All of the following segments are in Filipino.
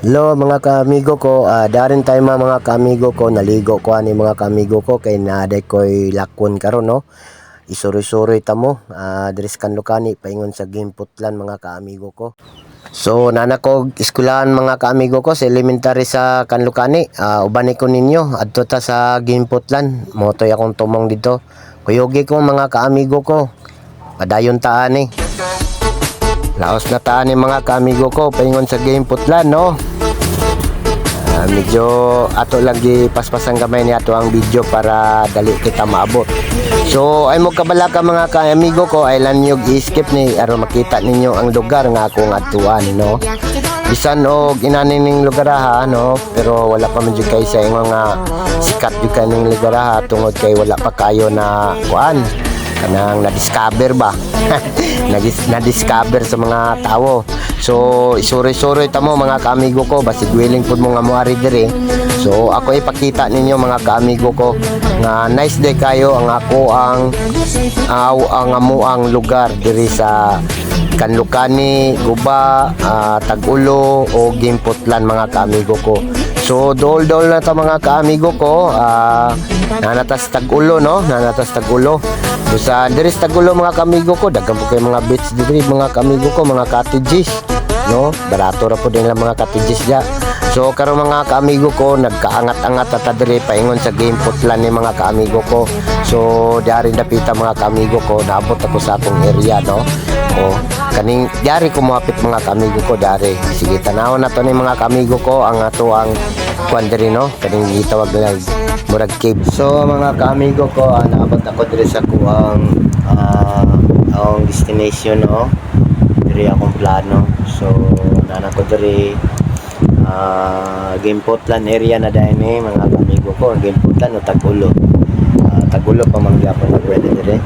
Hello mga kaamigo ko, darin tayo mga kaamigo ko, naligo ko ani mga kaamigo ko kay naday ko'y lakon karon no. Isuri-suri ta mo, dres kanlukani paingon sa Gimputlan mga kaamigo ko. So nana ko eskwelahan mga kaamigo ko sa elementary sa Kanlukani, ubani ko ninyo adto ta sa Gimputlan, motoy akong tumong dito. Kuyogi ko mga kaamigo ko, padayon ta ani. Laos na ta ani mga kaamigo ko, paingon sa Gimputlan no. Medyo ato lagi paspasan gamay ni ato ang video para dali kita maabot. So ay mo kabala ka mga kaamigo ko, ay lan yung i-skip ni aron makita ninyo ang lugar nga akong atuan no. Bisan og inaning lugar ha no, pero wala pa man jud kay sa mga sikat jud kaning lugar ha tungod kay wala pa kayo na kuan kanang na-discover ba. Na-discover sa mga tao. So isuri-suri ta mo mga kaamigo ko, basig willing pud mo nga moari diri. So ako ipakita ninyo mga kaamigo ko nga nice day kayo ang ako ang amuang lugar diri sa Kanlukani, Guba, Tag-Ulo o Gimputlan mga kaamigo ko. So dol-dol na ta mga kaamigo ko, nanatas Tag-Ulo no, nanatas Tag-Ulo. So sa diri sa Tag-Ulo mga kaamigo ko, daghan po kay mga beach diri mga kaamigo ko, mga cottages no, barato ra po din lang mga cottages dia. So karon mga kaamigo ko, nagkaangat-angat ta diri paingon sa Gimputlan ni mga kaamigo ko. So diari dapita mga kaamigo ko, naabot ako sa atong area no. O kaning diari ko moapit mga kaamigo ko dari. Sige tanawon na to ni mga kaamigo ko ang ato ang kuan diri no, kaning gitawag nila murag cave. So mga kaamigo ko, naabot ako diri sa kuang ang destination no. Diri akong plano. So nana ko diri Gimputlan area na dahil ni mga kaamigo ko, Gimputlan o Tag-Ulo. Tag-Ulo pa mangyapon na pwede dire.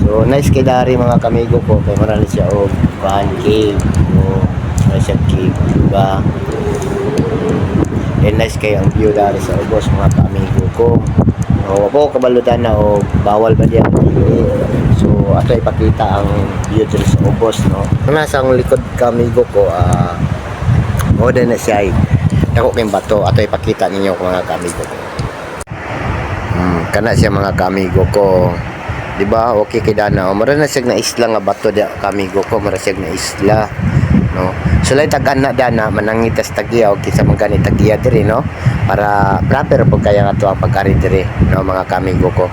So nice kay dari mga kaamigo ko, kay marami siya og kuan cave o siya cave diba. And nice kay ang view dari sa ubos mga kaamigo ko. O ako kabalutan na o bawal ba diyan. So ato ipakita ang view diri sa ubos no. Nasa ang likod kaamigo ko o na siya ay dako kay bato, ato ipakita ninyo mga kaamigo ko. Kana siya mga kaamigo ko. Di ba? Okay kay dana. Mara na siya na isla nga bato dia kaamigo ko, mara siya na isla no. So lay tag-ana dana manangitas tagiya og kinsa man gani tagiya diri no, para proper pud kaya nga to ang pagkari diri no mga kaamigo ko.